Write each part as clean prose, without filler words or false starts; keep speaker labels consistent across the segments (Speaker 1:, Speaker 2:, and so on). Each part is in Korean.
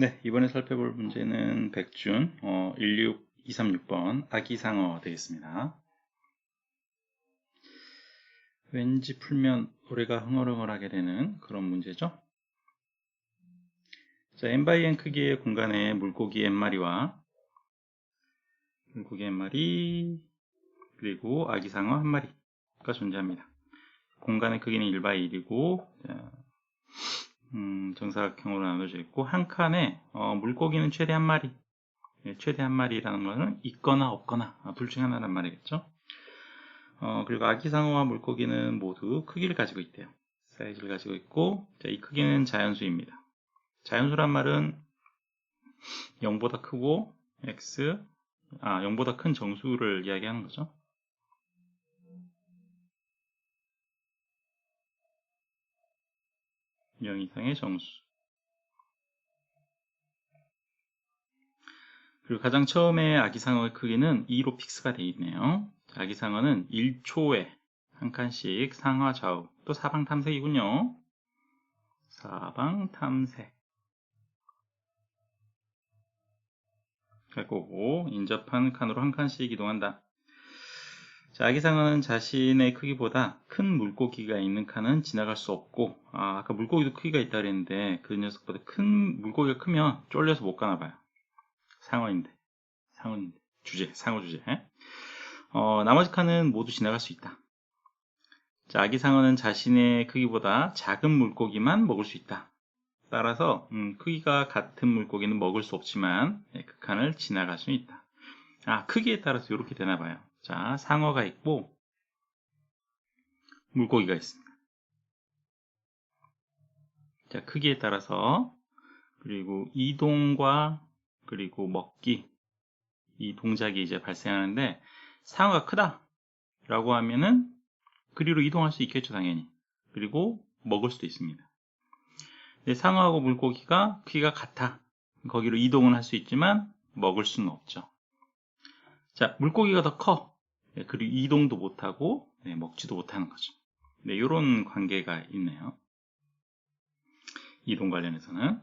Speaker 1: 네, 이번에 살펴볼 문제는 백준 16236번 아기상어 되겠습니다. 왠지 풀면 노래가 흥얼흥얼하게 되는 그런 문제죠. 자, n×n 크기의 공간에 물고기 n마리와 물고기 n마리 그리고 아기상어 한 마리가 존재합니다. 공간의 크기는 1×1이고 정사각형으로 나눠져 있고 한 칸에 물고기는 최대 한 마리, 최대 한 마리라는 것은 있거나 없거나 둘 중 하나란 말이겠죠. 그리고 아기상어와 물고기는 모두 크기를 가지고 있대요. 사이즈를 가지고 있고, 자, 이 크기는 자연수입니다. 자연수란 말은 0보다 크고 x, 0보다 큰 정수를 이야기하는 거죠. 영 이상의 정수. 그리고 가장 처음에 아기상어의 크기는 2로 픽스가 되어 있네요. 아기상어는 1초에 한 칸씩 상하 좌우 또 사방 탐색이군요. 사방 탐색 할 거고 인접한 칸으로 한 칸씩 이동한다. 자, 아기상어는 자신의 크기보다 큰 물고기가 있는 칸은 지나갈 수 없고 아까 물고기도 크기가 있다 그랬는데 그 녀석보다 큰 물고기가 크면 쫄려서 못 가나 봐요. 상어인데 상어 주제. 나머지 칸은 모두 지나갈 수 있다. 자, 아기상어는 자신의 크기보다 작은 물고기만 먹을 수 있다. 따라서 크기가 같은 물고기는 먹을 수 없지만 그 칸을 지나갈 수 있다. 크기에 따라서 이렇게 되나 봐요. 자, 상어가 있고 물고기가 있습니다. 자, 크기에 따라서 그리고 이동과 그리고 먹기 이 동작이 이제 발생하는데 상어가 크다 라고 하면은 그리로 이동할 수 있겠죠, 당연히. 그리고 먹을 수도 있습니다. 근데 상어하고 물고기가 크기가 같아. 거기로 이동은 할 수 있지만 먹을 수는 없죠. 자, 물고기가 더 커. 그리고 이동도 못하고 먹지도 못하는 거죠. 네, 이런 관계가 있네요. 이동 관련해서는.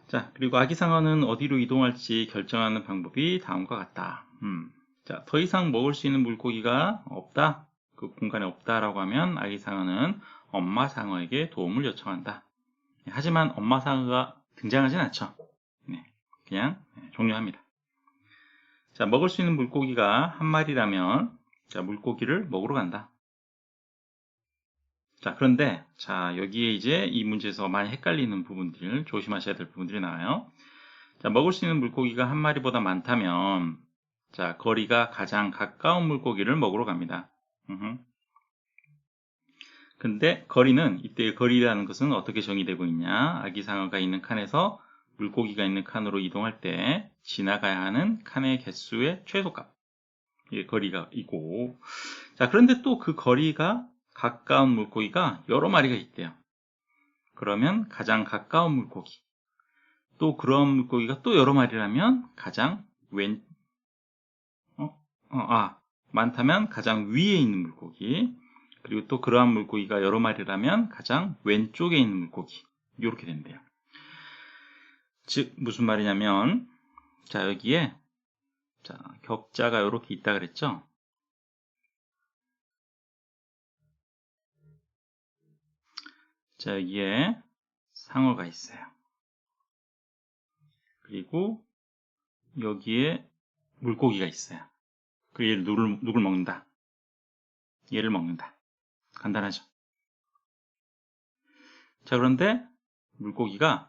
Speaker 1: 자, 그리고 아기상어는 어디로 이동할지 결정하는 방법이 다음과 같다. 자, 더 이상 먹을 수 있는 물고기가 없다. 그 공간에 없다라고 하면 아기상어는 엄마 상어에게 도움을 요청한다. 하지만 엄마 상어가 등장하진 않죠. 그냥 종료합니다. 자, 먹을 수 있는 물고기가 한 마리라면 자, 물고기를 먹으러 간다. 자, 그런데 자, 여기에 이제 이 문제에서 많이 헷갈리는 부분들, 조심하셔야 될 부분들이 나와요. 자, 먹을 수 있는 물고기가 한 마리보다 많다면 자, 거리가 가장 가까운 물고기를 먹으러 갑니다. 근데 거리는 이때 거리라는 것은 어떻게 정의되고 있냐? 아기상어가 있는 칸에서 물고기가 있는 칸으로 이동할 때 지나가야 하는 칸의 개수의 최소값. 이게 거리가 있고 자, 그런데 또 그 거리가 가까운 물고기가 여러 마리가 있대요. 그러면 가장 가까운 물고기 또 그런 물고기가 또 여러 마리라면 가장 많다면 가장 위에 있는 물고기 그리고 또 그러한 물고기가 여러 마리라면 가장 왼쪽에 있는 물고기 이렇게 된대요. 즉 무슨 말이냐면 자, 여기에 자, 격자가 이렇게 있다 그랬죠. 자, 여기에 상어가 있어요. 그리고 여기에 물고기가 있어요. 그리고 얘를 누굴 먹는다? 얘를 먹는다. 간단하죠. 자, 그런데 물고기가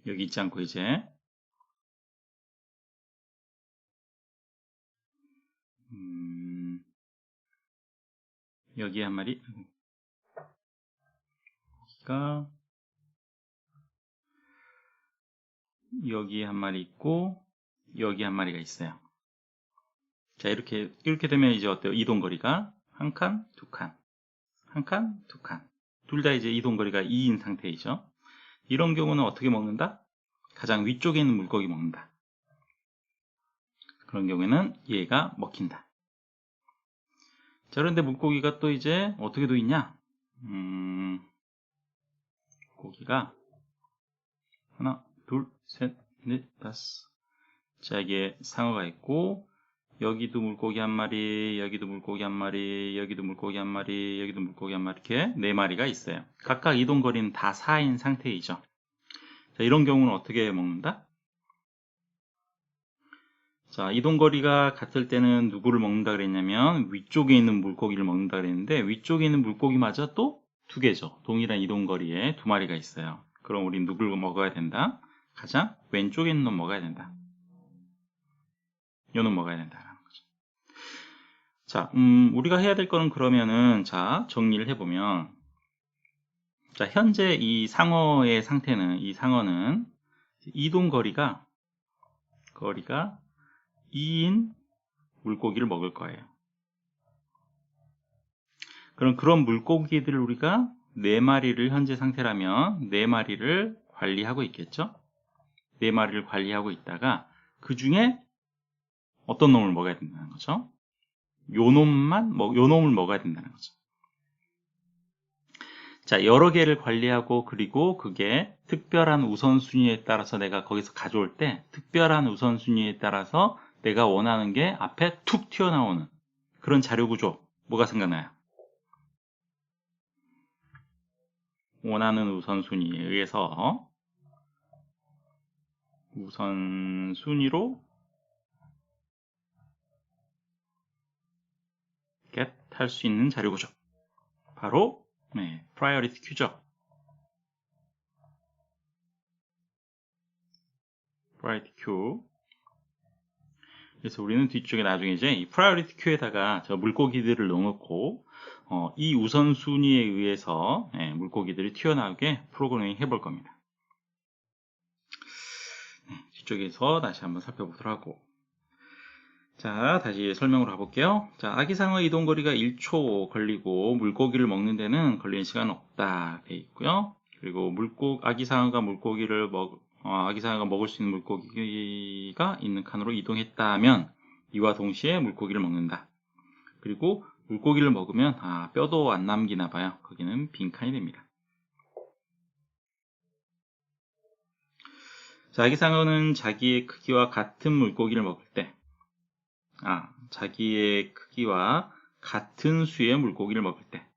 Speaker 1: 여기 있지 않고 이제 여기에 한 마리 여기에 한 마리 있고 여기 한 마리가 있어요. 자, 이렇게 되면 이제 어때요? 이동거리가 한 칸, 두 칸, 한 칸, 두 칸. 둘 다 이제 이동거리가 2인 상태이죠. 이런 경우는 어떻게 먹는다? 가장 위쪽에 있는 물고기 먹는다. 그런 경우에는 얘가 먹힌다. 자, 그런데 물고기가 또 이제 어떻게 돼 있냐? 고기가 하나, 둘, 셋, 넷, 다섯. 자, 이게 상어가 있고, 여기도 물고기 한 마리, 여기도 물고기 한 마리, 여기도 물고기 한 마리, 여기도 물고기 한 마리, 이렇게 네 마리가 있어요. 각각 이동거리는 다 4인 상태이죠. 자, 이런 경우는 어떻게 먹는다? 자, 이동거리가 같을 때는 누구를 먹는다 그랬냐면 위쪽에 있는 물고기를 먹는다 그랬는데, 위쪽에 있는 물고기마저 또 두 개죠. 동일한 이동거리에 두 마리가 있어요. 그럼 우린 누구를 먹어야 된다? 가장 왼쪽에 있는 놈 먹어야 된다. 요놈 먹어야 된다라는 거죠. 자, 우리가 해야 될 거는 그러면은, 자, 정리를 해보면, 자, 현재 이 상어의 상태는, 이 상어는 이동거리가 2인 물고기를 먹을 거예요. 그럼 그런 물고기들을 우리가 4마리를 현재 상태라면 4마리를 관리하고 있겠죠? 4마리를 관리하고 있다가 그 중에 어떤 놈을 먹어야 된다는 거죠? 요 놈을 먹어야 된다는 거죠. 자, 여러 개를 관리하고, 그리고 그게 특별한 우선순위에 따라서 내가 거기서 가져올 때 특별한 우선순위에 따라서 내가 원하는 게 앞에 툭 튀어나오는 그런 자료 구조, 뭐가 생각나요? 원하는 우선순위에 의해서 우선순위로 get 할 수 있는 자료 구조, 바로 priority queue죠. priority queue. 그래서 우리는 뒤쪽에 나중에 이제 이 priority queue에다가 저 물고기들을 넣어놓고 이 우선순위에 의해서 물고기들이 튀어나오게 프로그래밍 해볼 겁니다. 뒤쪽에서 다시 한번 살펴보도록 하고, 자, 다시 설명으로 가볼게요. 자, 아기상어 이동거리가 1초 걸리고 물고기를 먹는 데는 걸리는 시간은 없다 돼 있고요. 그리고 아기상어가 먹을 수 있는 물고기가 있는 칸으로 이동했다면 이와 동시에 물고기를 먹는다. 그리고 물고기를 먹으면 뼈도 안 남기나 봐요. 거기는 빈칸이 됩니다. 자, 아기상어는 자기의 크기와 같은 물고기를 먹을 때, 자기의 크기와 같은 수의 물고기를 먹을 때,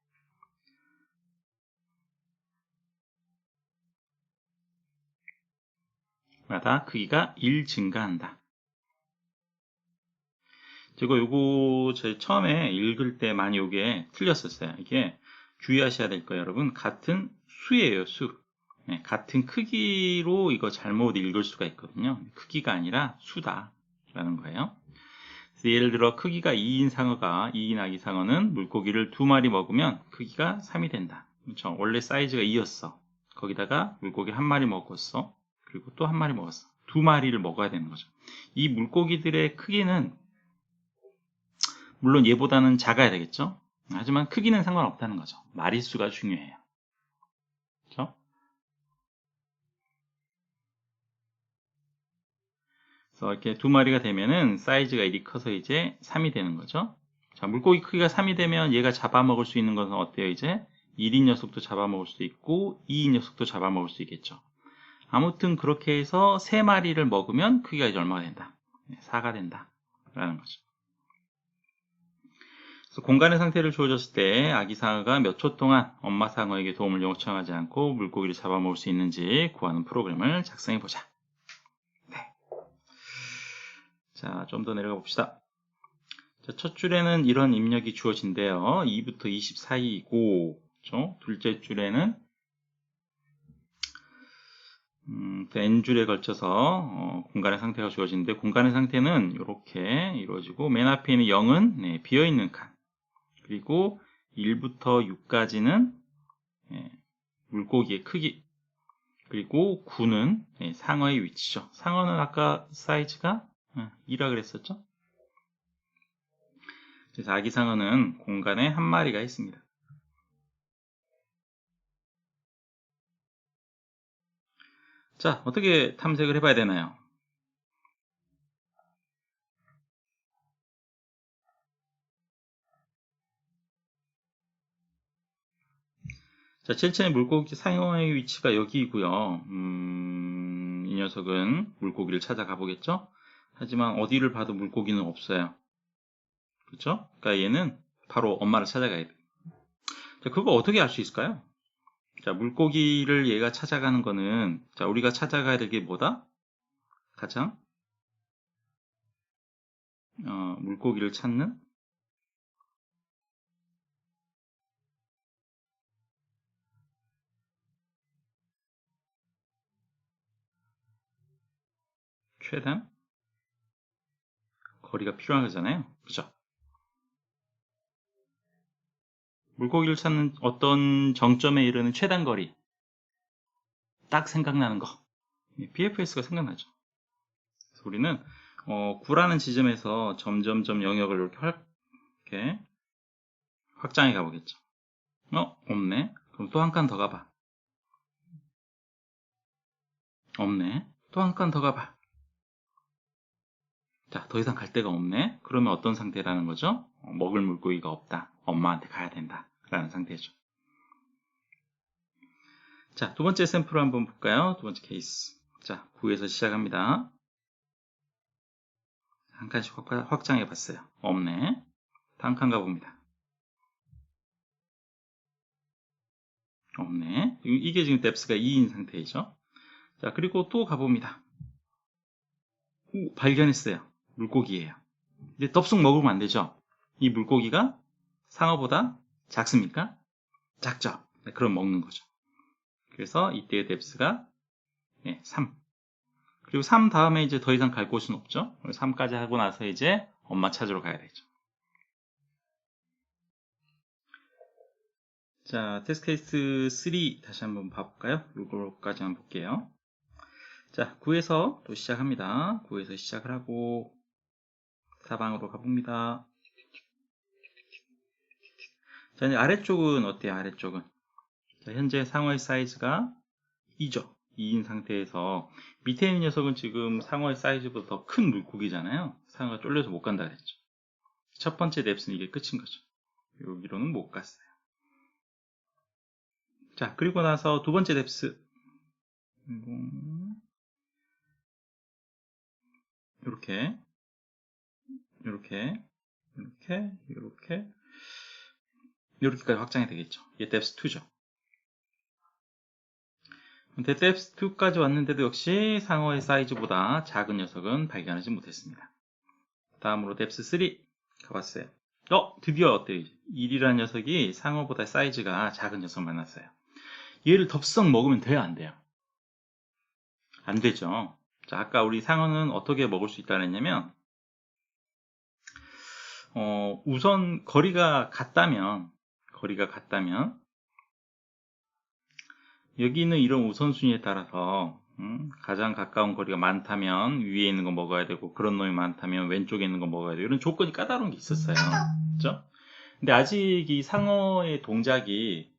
Speaker 1: 마다 크기가 1 증가한다. 요거 저희 처음에 읽을 때 많이 요게 틀렸었어요. 이게 주의하셔야 될 거예요, 여러분. 같은 수예요, 수. 같은 크기로 이거 잘못 읽을 수가 있거든요. 크기가 아니라 수다 라는 거예요. 예를 들어 크기가 2인 아기상어는 물고기를 2마리 먹으면 크기가 3이 된다. 그렇죠? 원래 사이즈가 2였어. 거기다가 물고기 1마리 먹었어. 그리고 또 1마리 먹었어. 2마리를 먹어야 되는 거죠. 이 물고기들의 크기는 물론 얘보다는 작아야 되겠죠? 하지만 크기는 상관없다는 거죠. 마리수가 중요해요. 그렇죠? 그래서 이렇게 2마리가 되면은 사이즈가 1이 커서 이제 3이 되는 거죠. 자, 물고기 크기가 3이 되면 얘가 잡아먹을 수 있는 것은 어때요? 이제 1인 녀석도 잡아먹을 수도 있고 2인 녀석도 잡아먹을 수 있겠죠. 아무튼 그렇게 해서 3마리를 먹으면 크기가 이제 얼마가 된다? 4가 된다 라는 거죠. 그래서 공간의 상태를 주어졌을 때 아기상어가 몇 초 동안 엄마 상어에게 도움을 요청하지 않고 물고기를 잡아먹을 수 있는지 구하는 프로그램을 작성해 보자. 자, 좀 더 내려가 봅시다. 자, 첫 줄에는 이런 입력이 주어진대요. 2부터 20 사이이고, 그렇죠? 둘째 줄에는 n줄에 걸쳐서 공간의 상태가 주어지는데, 공간의 상태는 이렇게 이루어지고, 맨 앞에 있는 0은 비어있는 칸, 그리고 1부터 6까지는 물고기의 크기, 그리고 9는 상어의 위치죠. 상어는 아까 사이즈가 2라 그랬었죠? 그래서 아기상어는 공간에 1마리가 있습니다. 자, 어떻게 탐색을 해봐야 되나요? 자, 7층의 물고기 상어의 위치가 여기이고요. 이 녀석은 물고기를 찾아가 보겠죠? 하지만 어디를 봐도 물고기는 없어요. 그렇죠? 그러니까 얘는 바로 엄마를 찾아가야 돼. 자, 그거 어떻게 알 수 있을까요? 자, 물고기를 얘가 찾아가는 거는, 자, 우리가 찾아가야 될 게 뭐다? 가장 물고기를 찾는 최단 거리가 필요한 거잖아요. 그죠? 물고기를 찾는 어떤 정점에 이르는 최단 거리. 딱 생각나는 거. BFS가 생각나죠. 그래서 우리는 9라는 지점에서 점점점 영역을 이렇게 확장해 가보겠죠. 없네. 그럼 또 한 칸 더 가봐. 없네. 또 한 칸 더 가봐. 자, 더 이상 갈 데가 없네. 그러면 어떤 상태라는 거죠? 먹을 물고기가 없다. 엄마한테 가야 된다. 라는 상태죠. 자, 두 번째 샘플을 한번 볼까요? 두 번째 케이스. 자, 9에서 시작합니다. 한 칸씩 확장해 봤어요. 없네. 다음 칸 가봅니다. 없네. 이게 지금 뎁스가 2인 상태이죠. 자, 그리고 또 가봅니다. 오, 발견했어요. 물고기예요. 근데 덥석 먹으면 안 되죠. 이 물고기가 상어보다 작습니까? 작죠. 네, 그럼 먹는 거죠. 그래서 이때의 뎁스가 3. 그리고 3 다음에 이제 더 이상 갈 곳은 없죠. 3까지 하고 나서 이제 엄마 찾으러 가야 되죠. 자, 테스트 케이스 3 다시 한번 봐볼까요? 이거까지 한번 볼게요. 자, 9에서 또 시작합니다. 9에서 시작을 하고 사방으로 가봅니다. 자, 이제 아래쪽은 어때요? 아래쪽은. 자, 현재 상어의 사이즈가 2죠. 2인 상태에서 밑에 있는 녀석은 지금 상어의 사이즈보다 더 큰 물고기잖아요. 상어가 쫄려서 못 간다 그랬죠. 첫 번째 뎁스는 이게 끝인 거죠. 여기로는 못 갔어요. 자, 그리고 나서 두 번째 뎁스. 이렇게, 이렇게, 이렇게, 이렇게, 이렇게까지 확장이 되겠죠. 이게 뎁스 2죠. 근데 뎁스 2까지 왔는데도 역시 상어의 사이즈보다 작은 녀석은 발견하지 못했습니다. 다음으로 뎁스 3 가봤어요. 드디어 어때요? 1이라는 녀석이 상어보다 사이즈가 작은 녀석 만났어요. 얘를 덥석 먹으면 돼요? 안 돼요? 안 되죠. 자, 아까 우리 상어는 어떻게 먹을 수 있다고 했냐면 우선 거리가 같다면 여기는 이런 우선순위에 따라서 가장 가까운 거리가 많다면 위에 있는 거 먹어야 되고 그런 놈이 많다면 왼쪽에 있는 거 먹어야 되고 이런 조건이 까다로운 게 있었어요. 그렇죠? 근데 아직 이 상어의 탐색이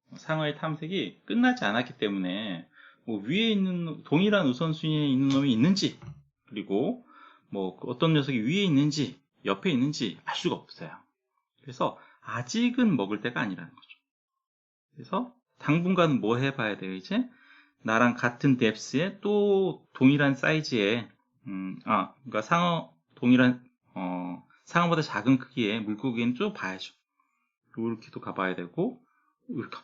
Speaker 1: 끝나지 않았기 때문에 뭐 위에 있는 동일한 우선순위에 있는 놈이 있는지 그리고 뭐 어떤 녀석이 위에 있는지 옆에 있는지 알 수가 없어요. 그래서 아직은 먹을 때가 아니라는 거죠. 그래서 당분간 뭐 해봐야 돼요 이제? 나랑 같은 뎁스에 또 동일한 사이즈의 그러니까 상어보다 작은 크기의 물고기는 좀 봐야죠. 이렇게도 가봐야 되고 이렇게,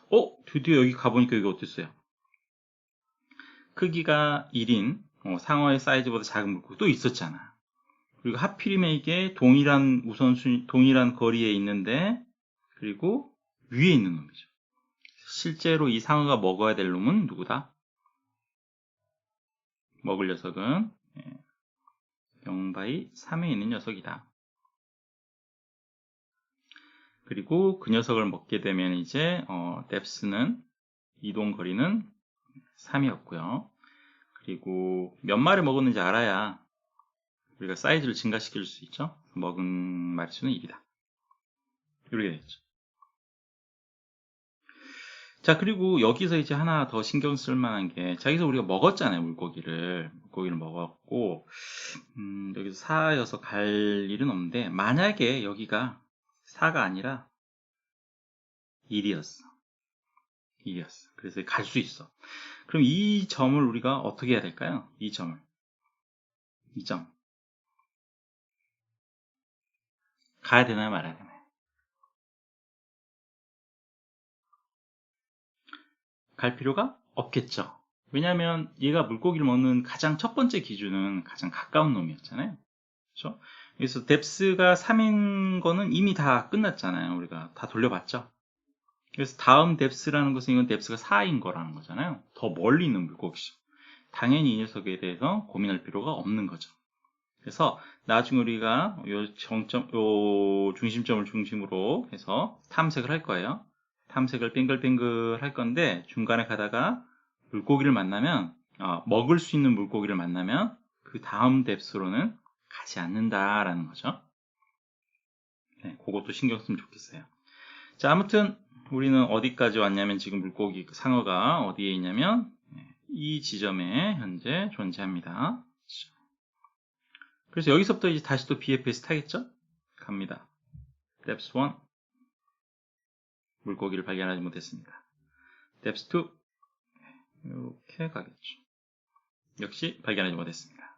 Speaker 1: 드디어 여기 가보니까 여기 어땠어요? 크기가 1인 상어의 사이즈보다 작은 물고기 또 있었잖아. 그리고 하필이면 이게 동일한 거리에 있는데 그리고 위에 있는 놈이죠. 실제로 이 상어가 먹어야 될 놈은 누구다? 먹을 녀석은 0/3에 있는 녀석이다. 그리고 그 녀석을 먹게 되면 이제 뎁스는 이동 거리는 3이었고요. 그리고 몇 마리 먹었는지 알아야 우리가 사이즈를 증가시킬 수 있죠. 먹은 마리수는 1이다. 이렇게 되겠죠. 자, 그리고 여기서 이제 하나 더 신경 쓸 만한 게, 자, 여기서 우리가 먹었잖아요, 물고기를 먹었고, 여기서 4여서 갈 일은 없는데, 만약에 여기가 4가 아니라 1이었어. 이겼어. 그래서 갈 수 있어. 그럼 이 점을 우리가 어떻게 해야 될까요? 이 점. 가야 되나요, 말아야 되나요? 갈 필요가 없겠죠. 왜냐하면 얘가 물고기를 먹는 가장 첫 번째 기준은 가장 가까운 놈이었잖아요. 그렇죠? 그래서 뎁스가 3인 거는 이미 다 끝났잖아요. 우리가 다 돌려봤죠. 그래서 다음 뎁스라는 것은 이건 뎁스가 4인 거라는 거잖아요. 더 멀리 있는 물고기죠. 당연히 이 녀석에 대해서 고민할 필요가 없는 거죠. 그래서 나중에 우리가 요 중심점을 중심으로 해서 탐색을 할 거예요. 탐색을 뱅글뱅글 할 건데 중간에 가다가 물고기를 만나면 먹을 수 있는 물고기를 만나면 그 다음 뎁스로는 가지 않는다라는 거죠. 네, 그것도 신경 쓰면 좋겠어요. 자, 아무튼 우리는 어디까지 왔냐면 지금 물고기 상어가 어디에 있냐면 이 지점에 현재 존재합니다. 그래서 여기서부터 이제 다시 또 BFS 타겠죠? 갑니다. Depth 1 물고기를 발견하지 못했습니다. Depth 2 이렇게 가겠죠. 역시 발견하지 못했습니다.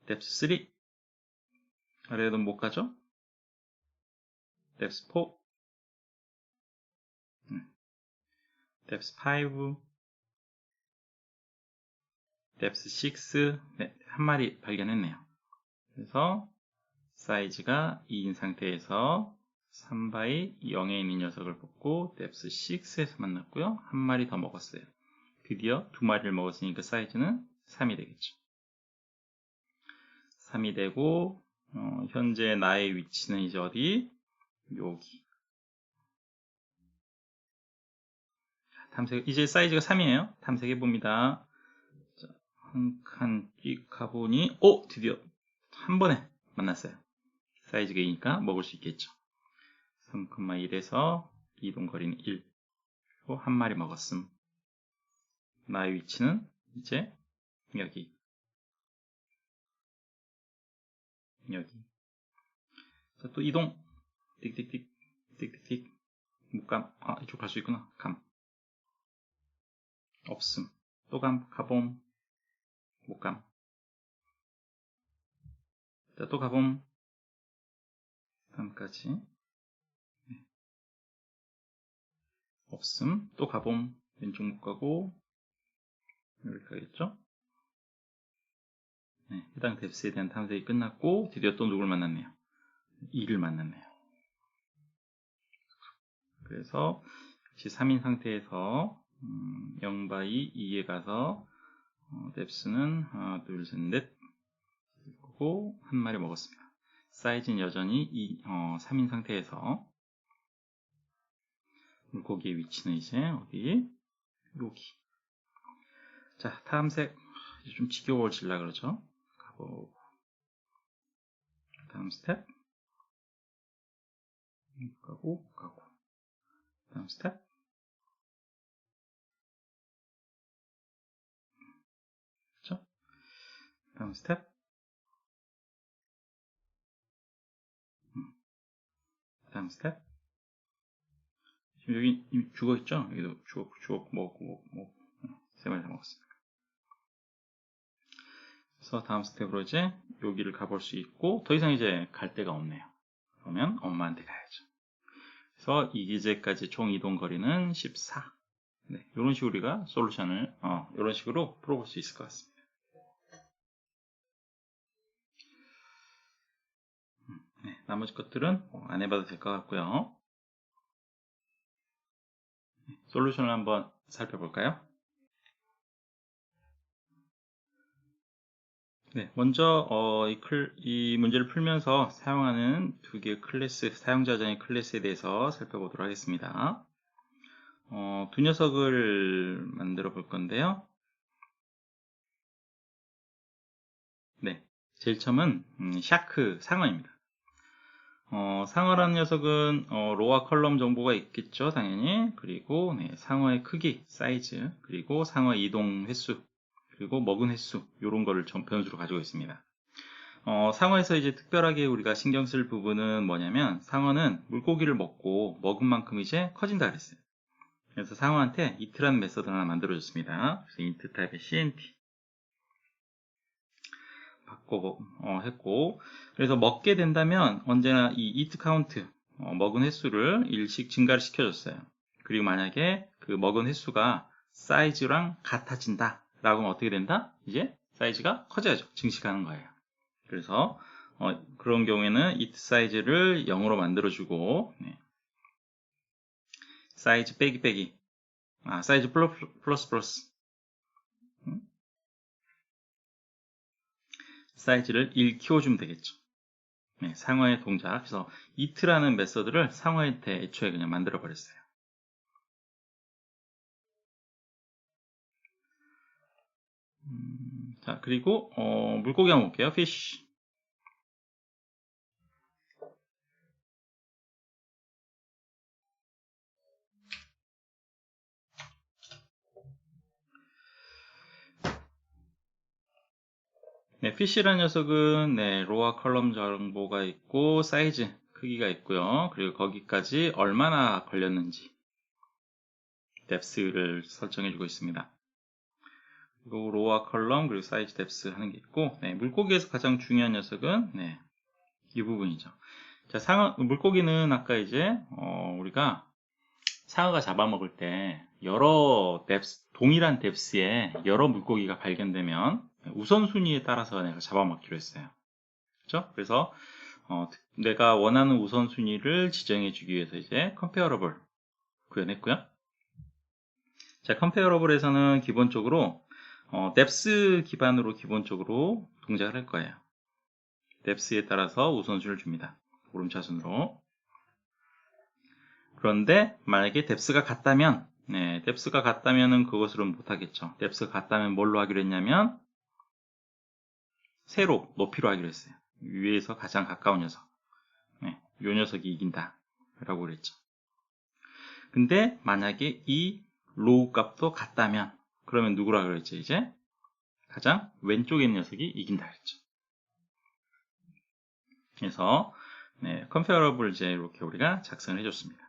Speaker 1: Depth 3 아래로는 못 가죠? Depth 4 Depth 5 Depth 6 네, 한 마리 발견했네요. 그래서 사이즈가 2인 상태에서 3바이 0에 있는 녀석을 뽑고 뎁스 6에서 만났고요. 한 마리 더 먹었어요. 드디어 두 마리를 먹었으니까 사이즈는 3이 되겠죠. 3이 되고 현재 나의 위치는 이제 어디? 여기. 탐색 이제 사이즈가 3이에요. 탐색해 봅니다. 한 칸 쭉 가보니 드디어 한 번에 만났어요. 사이즈가 2니까 먹을 수 있겠죠. 3,1에서 이동거리는 1 그리고 한 마리 먹었음. 나의 위치는 이제 여기 자, 또 이동 띡띡띡 띡띡띡 못감 이쪽 갈 수 있구나. 감 없음 또 가봄 못감 자, 또 가봄 다음까지 없음 또 가봄 왼쪽 못 가고 여기 가겠죠? 네, 해당 뎁스에 대한 탐색이 끝났고 드디어 또 누굴 만났네요. 2를 만났네요. 그래서 역시 3인 상태에서 0바이 2에 가서 뎁스는 하나 둘 셋 넷 그리고 한 마리 먹었습니다. 사이즈는 여전히 3인 상태에서 물고기의 위치는 이제 어디? 여기. 자, 탐색 이제 좀 지겨워질라 그러죠. 가보고 다음 스텝 가고 다음 스텝 그렇죠? 다음 스텝 다음 스텝 지금 여기 죽어있죠? 여기도 죽었고 먹고 세 마리 다 먹었습니다. 그래서 다음 스텝으로 이제 여기를 가볼 수 있고 더 이상 이제 갈 데가 없네요. 그러면 엄마한테 가야죠. 그래서 이 기제까지 총 이동 거리는 14. 네, 이런 식으로 우리가 솔루션을 이런 식으로 풀어볼 수 있을 것 같습니다. 네, 나머지 것들은 안 해봐도 될 것 같고요. 솔루션을 한번 살펴볼까요? 네, 먼저 이 문제를 풀면서 사용하는 두 개의 클래스, 사용자전의 클래스에 대해서 살펴보도록 하겠습니다. 두 녀석을 만들어 볼 건데요. 네, 제일 처음은 샤크 상어입니다. 상어라는 녀석은 로와 컬럼 정보가 있겠죠, 당연히. 그리고 상어의 크기, 사이즈, 그리고 상어의 이동 횟수, 그리고 먹은 횟수 이런 거를 변수로 가지고 있습니다. 상어에서 이제 특별하게 우리가 신경 쓸 부분은 뭐냐면 상어는 물고기를 먹고 먹은 만큼 이제 커진다 그랬어요. 그래서 상어한테 it라는 메서드 하나 만들어줬습니다. 그래서 int 타입의 cnt 바꿔 했고, 그래서 먹게 된다면 언제나 이 eat count 먹은 횟수를 1씩 증가를 시켜줬어요. 그리고 만약에 그 먹은 횟수가 사이즈랑 같아진다 라고 하면 어떻게 된다? 이제 사이즈가 커져야죠. 증식하는 거예요. 그래서 그런 경우에는 it 사이즈를 0으로 만들어주고, 사이즈 빼기 빼기, 사이즈 플러스 플러스, 사이즈를 1 키워주면 되겠죠. 상어의 동작. 그래서 it라는 메서드를 상어한테 애초에 그냥 만들어 버렸어요. 자, 그리고 물고기 한번 볼게요. fish. fish라는 녀석은 로와 컬럼 정보가 있고 사이즈 크기가 있고요. 그리고 거기까지 얼마나 걸렸는지 depth를 설정해 주고 있습니다. 그리고 로와 컬럼 그리고 사이즈 depth 하는 게 있고, 물고기에서 가장 중요한 녀석은 이 부분이죠. 자, 물고기는 아까 이제 우리가 상어가 잡아먹을 때 여러 동일한 뎁스에 여러 물고기가 발견되면 우선순위에 따라서 내가 잡아먹기로 했어요. 그렇죠? 그래서 내가 원하는 우선순위를 지정해 주기 위해서 이제 comparable 구현했고요. 자, compareable에서는 기본적으로 뎁스 기반으로 기본적으로 동작을 할 거예요. 뎁스에 따라서 우선순위를 줍니다. 오름차순으로. 그런데 만약에 뎁스가 같다면, 뎁스가 같다면은 그것으로는 못하겠죠. 뎁스가 같다면 뭘로 하기로 했냐면 세로 높이로 하기로 했어요. 위에서 가장 가까운 녀석. 이 녀석이 이긴다 라고 그랬죠. 근데 만약에 이 로우 값도 같다면 그러면 누구라 그랬죠? 이제 가장 왼쪽에 있는 녀석이 이긴다 그랬죠. 그래서 comparable 이제 이렇게 우리가 작성을 해줬습니다.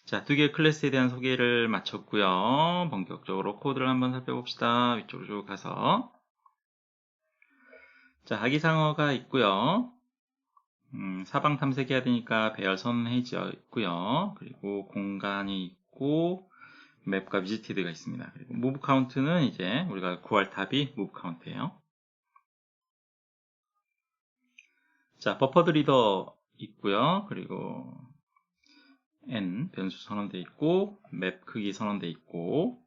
Speaker 1: 자, 두 개의 클래스에 대한 소개를 마쳤고요. 본격적으로 코드를 한번 살펴봅시다. 위쪽으로 쭉 가서. 자, 아기상어가 있고요. 사방 탐색해야 되니까 배열선 해지어 있고요. 그리고 공간이 있고 맵과 비지티드가 있습니다. 그리고 무브 카운트는 이제 우리가 구할 답이 무브 카운트예요. 자, 버퍼드 리더 있고요. 그리고 n 변수 선언되어 있고 맵 크기 선언되어 있고,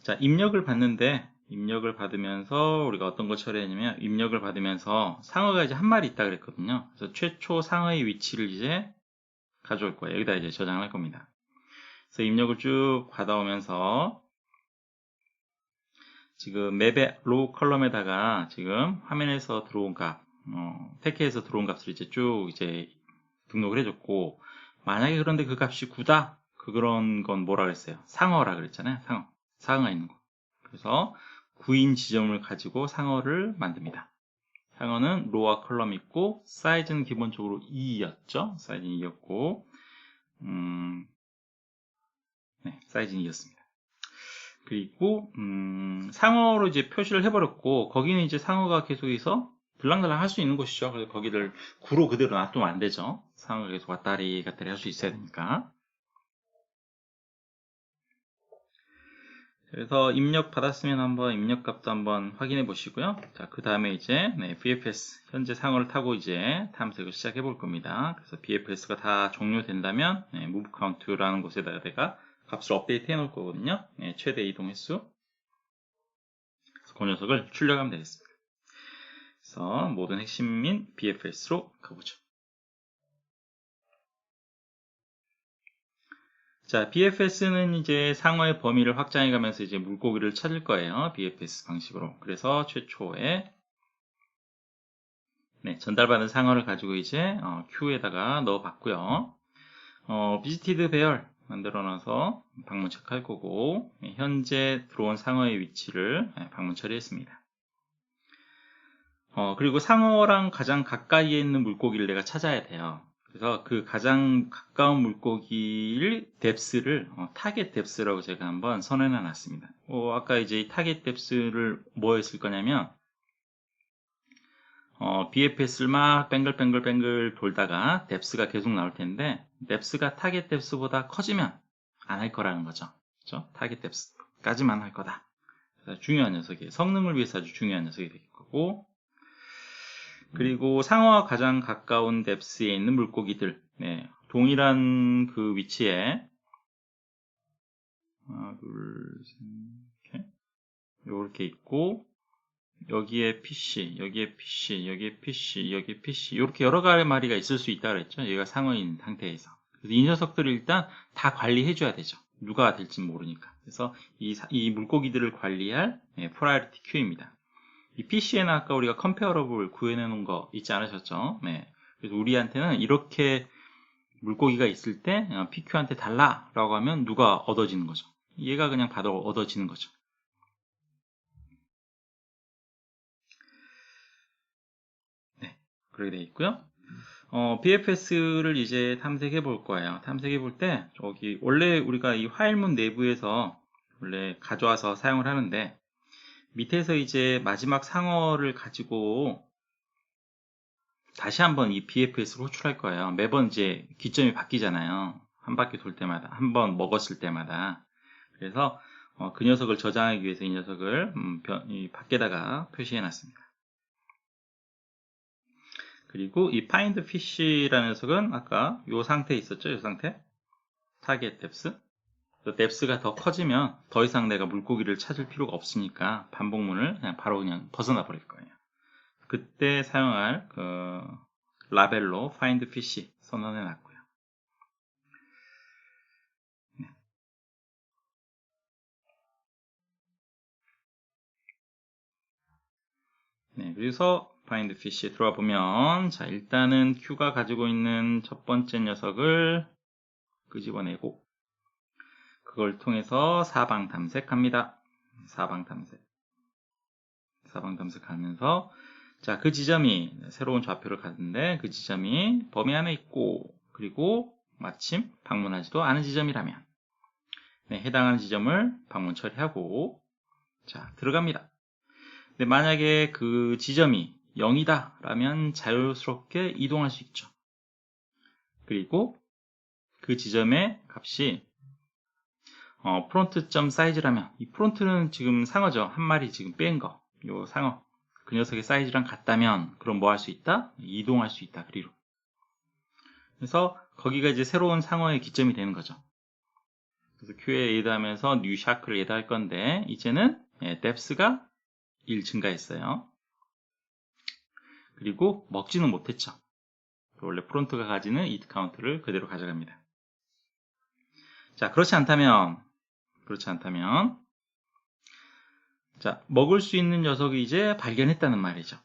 Speaker 1: 자, 입력을 받는데 입력을 받으면서 우리가 어떤 걸 처리하냐면 입력을 받으면서 상어가 이제 한 마리 있다 그랬거든요. 그래서 최초 상어의 위치를 이제 가져올 거예요. 여기다 이제 저장을 할 겁니다. 그래서 입력을 쭉 받아오면서 지금 맵의 로우 컬럼에다가 지금 화면에서 들어온 값, 패키에서 들어온 값을 이제 쭉 이제 등록을 해줬고, 만약에 그런데 그 값이 9다? 그런 건 뭐라 그랬어요? 상어라 그랬잖아요. 상어가 있는 거. 그래서 9인 지점을 가지고 상어를 만듭니다. 상어는 로와 컬럼 있고 사이즈는 기본적으로 2였죠. 사이즈는 2였고 사이즈는 2였습니다. 그리고 상어로 이제 표시를 해버렸고, 거기는 이제 상어가 계속해서 들락날락 할 수 있는 곳이죠. 그래서 거기를 구로 그대로 놔두면 안 되죠. 상어가 계속 왔다리 갔다리 할 수 있어야 되니까. 그래서 입력 받았으면 한번 입력 값도 한번 확인해 보시고요. 자, 그 다음에 이제 BFS 현재 상어를 타고 이제 탐색을 시작해 볼 겁니다. 그래서 BFS가 다 종료된다면 move count라는 곳에다가 내가 값을 업데이트 해 놓을 거거든요. 최대 이동 횟수. 그래서 그 녀석을 출력하면 되겠습니다. 그래서 모든 핵심인 BFS로 가보죠. 자, BFS는 이제 상어의 범위를 확장해 가면서 이제 물고기를 찾을 거예요. BFS 방식으로. 그래서 최초에 전달받은 상어를 가지고 이제 Q에다가 넣어 봤고요. 비지티드 배열 만들어 놔서 방문 체크할 거고, 현재 들어온 상어의 위치를 방문 처리했습니다. 그리고 상어랑 가장 가까이에 있는 물고기를 내가 찾아야 돼요. 그래서 그 가장 가까운 물고기를 뎁스를 타겟 뎁스라고 제가 한번 선언해 놨습니다. 아까 이제 이 타겟 뎁스를 뭐 했을 거냐면 BFS를 막 뱅글뱅글 돌다가 뎁스가 계속 나올 텐데 뎁스가 타겟 뎁스보다 커지면 안 할 거라는 거죠. 그렇죠? 타겟 뎁스까지만 할 거다. 중요한 녀석이에요. 성능을 위해서 아주 중요한 녀석이 될 거고, 그리고 상어와 가장 가까운 뎁스에 있는 물고기들, 네, 동일한 그 위치에 하나, 둘, 셋, 이렇게 이렇게 있고, 여기에 PC, 여기에 PC, 여기에 PC, 여기에 PC 이렇게 여러 마리가 있을 수 있다 그랬죠. 얘가 상어인 상태에서. 그래서 이 녀석들을 일단 다 관리해 줘야 되죠. 누가 될지 모르니까. 그래서 이 물고기들을 관리할 프라이어리티 큐입니다. 이 PC에는 아까 우리가 컴페어러블 구현해 놓은 거 있지 않으셨죠? 네. 그래서 우리한테는 이렇게 물고기가 있을 때 PQ한테 달라 라고 하면 누가 얻어지는 거죠. 얘가 그냥 받아 얻어지는 거죠. 네. 그렇게 되어 있고요. BFS를 이제 탐색해 볼 거예요. 탐색해 볼 때, 저기, 원래 우리가 이 파일문 내부에서 원래 가져와서 사용을 하는데, 밑에서 이제 마지막 상어를 가지고 다시 한번 이 BFS를 호출할 거예요. 매번 이제 기점이 바뀌잖아요. 한 바퀴 돌 때마다, 한 번 먹었을 때마다. 그래서 그 녀석을 저장하기 위해서 이 녀석을 이 밖에다가 표시해 놨습니다. 그리고 이 find fish라는 녀석은 아까 이 상태에 있었죠. 이 상태. target depth. 뎁스가 더 커지면 더 이상 내가 물고기를 찾을 필요가 없으니까 반복문을 그냥 바로 그냥 벗어나 버릴 거예요. 그때 사용할 그 라벨로 find fish 선언해 놨고요. 네, 그래서 find fish 들어와 보면 자 일단은 Q가 가지고 있는 첫 번째 녀석을 끄집어내고 그걸 통해서 사방 탐색합니다. 사방 탐색하면서 자, 그 지점이 새로운 좌표를 가는데 그 지점이 범위 안에 있고 그리고 마침 방문하지도 않은 지점이라면 네, 해당하는 지점을 방문 처리하고 자, 들어갑니다. 근데 만약에 그 지점이 0이다 라면 자유스럽게 이동할 수 있죠. 그리고 그 지점의 값이 프론트.사이즈라면 사이즈라면 이 프론트는 지금 상어죠. 한 마리 지금 뺀 거. 요 상어. 그 녀석의 사이즈랑 같다면 그럼 뭐 할 수 있다? 이동할 수 있다. 그리로. 그래서 거기가 이제 새로운 상어의 기점이 되는 거죠. 그래서 Q에 예드하면서 new shack를 예드할 건데 이제는 depth가 1 증가했어요. 그리고 먹지는 못했죠. 원래 프론트가 가지는 id 카운트를 그대로 가져갑니다. 자, 그렇지 않다면 자, 먹을 수 있는 녀석이 이제 발견했다는 말이죠.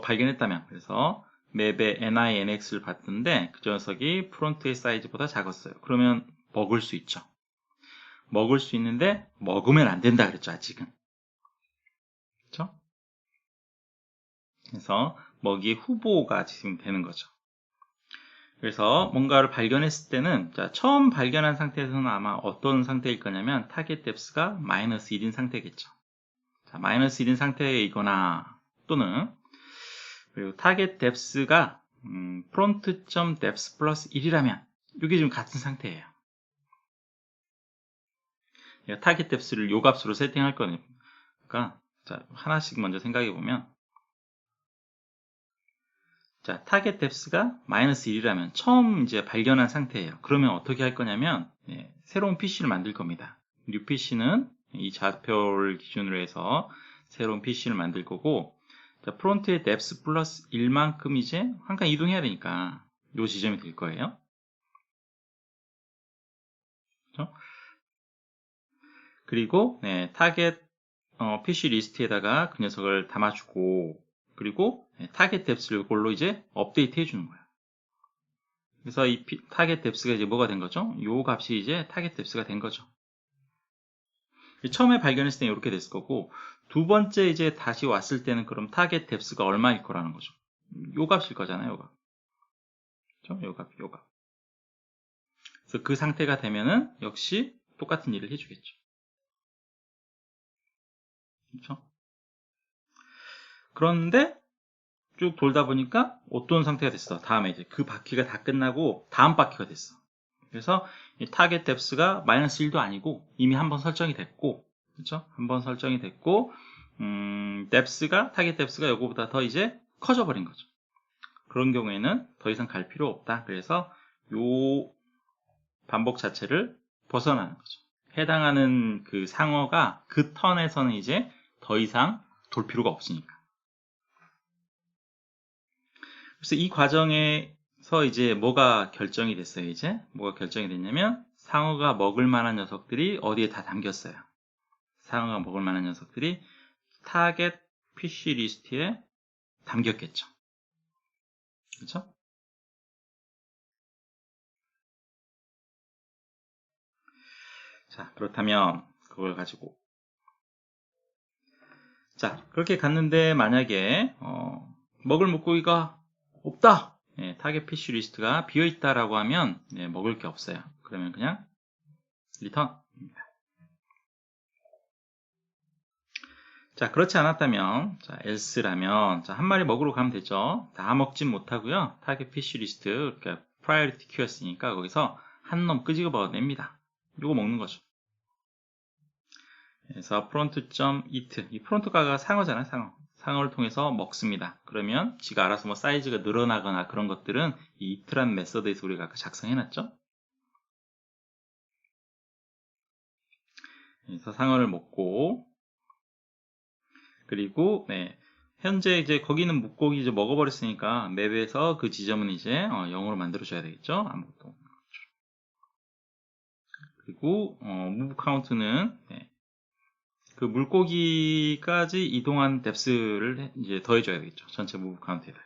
Speaker 1: 발견했다면 그래서 맵에 NINX를 봤는데 그 녀석이 프론트의 사이즈보다 작았어요. 그러면 먹을 수 있죠. 먹을 수 있는데 먹으면 안 된다 그랬죠. 아직은. 그렇죠? 그래서 먹이 후보가 지금 되는 거죠. 그래서 뭔가를 발견했을 때는 자, 처음 발견한 상태에서는 아마 어떤 상태일 거냐면 타겟 뎁스가 -1인 상태겠죠. 자, -1인 상태이거나 또는 그리고 타겟 뎁스가 프론트.depth 플러스 1이라면 이게 지금 같은 상태예요. 타겟 뎁스를 요 값으로 세팅할 거니까 자, 하나씩 먼저 생각해 보면 자, 타겟 뎁스가 -1이라면 처음 이제 발견한 상태예요. 그러면 어떻게 할 거냐면 새로운 PC를 만들 겁니다. new PC는 이 좌표를 기준으로 해서 새로운 PC를 만들 거고 자, 프론트의 depth 플러스 1만큼 이제 한 칸 이동해야 되니까 요 지점이 될 거예요. 그렇죠? 그리고 타겟 PC 리스트에다가 그 녀석을 담아주고 그리고 타겟 뎁스를 이걸로 이제 업데이트 해주는 거예요. 그래서 이 타겟 뎁스가 이제 뭐가 된 거죠? 요 값이 이제 타겟 뎁스가 된 거죠. 처음에 발견했을 때 이렇게 됐을 거고, 두 번째 이제 다시 왔을 때는 그럼 타겟 뎁스가 얼마일 거라는 거죠. 요 값일 거잖아요, 요 값. 그렇죠? 요 값, 요 값. 그래서 그 상태가 되면은 역시 똑같은 일을 해주겠죠. 그렇죠? 그런데 쭉 돌다 보니까 어떤 상태가 됐어. 다음에 이제 그 바퀴가 다 끝나고 다음 바퀴가 됐어. 그래서 이 타겟 뎁스가 마이너스 1도 아니고 이미 한번 설정이 됐고, 그렇죠? 한번 설정이 됐고, 뎁스가 타겟 뎁스가 요거보다 더 이제 커져 버린 거죠. 그런 경우에는 더 이상 갈 필요 없다. 그래서 요 반복 자체를 벗어나는 거죠. 해당하는 그 상어가 그 턴에서는 이제 더 이상 돌 필요가 없으니까. 그래서 이 과정에서 이제 뭐가 결정이 됐어요, 이제? 뭐가 결정이 됐냐면, 상어가 먹을 만한 녀석들이 어디에 다 담겼어요. 상어가 먹을 만한 녀석들이 타겟 PC 리스트에 담겼겠죠. 그렇죠? 자, 그렇다면 그걸 가지고 자, 그렇게 갔는데 만약에 먹을 물고기가 없다. 예, 타겟 PC 리스트가 비어 있다라고 하면 먹을 게 없어요. 그러면 그냥 리턴. 자, 그렇지 않았다면, 자, else라면, 자, 한 마리 먹으러 가면 되죠. 다 먹진 못하고요. 타겟 PC 리스트, 그러니까 priority queue였으니까 거기서 한 놈 끄집어 냅니다. 이거 먹는 거죠. 그래서 front.eat, 이 프론트가가 상어잖아요, 상어. 상어를 통해서 먹습니다. 그러면 지가 알아서 뭐 사이즈가 늘어나거나 그런 것들은 이 it라는 메서드에서 우리가 아까 작성해놨죠. 그래서 상어를 먹고, 그리고 현재 이제 거기는 물고기 이제 먹어버렸으니까 맵에서 그 지점은 이제 0으로 만들어줘야 되겠죠. 아무것도. 그리고 move count는 그 물고기까지 이동한 뎁스를 이제 더해줘야 되겠죠. 전체 move count에다가.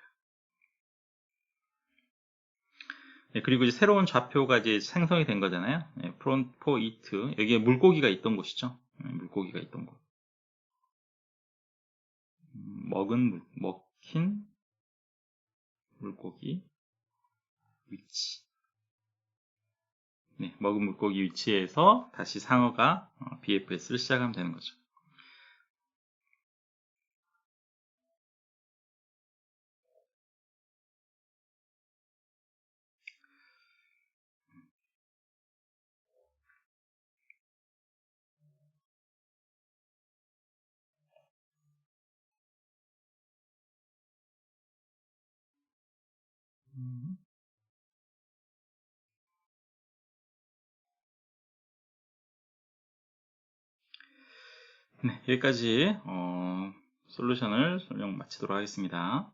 Speaker 1: 그리고 이제 새로운 좌표가 이제 생성이 된 거잖아요. front for it 여기에 물고기가 있던 곳이죠. 물고기가 있던 곳. 먹힌 물고기 위치. 먹은 물고기 위치에서 다시 상어가 BFS를 시작하면 되는 거죠. 여기까지 솔루션을 설명 마치도록 하겠습니다.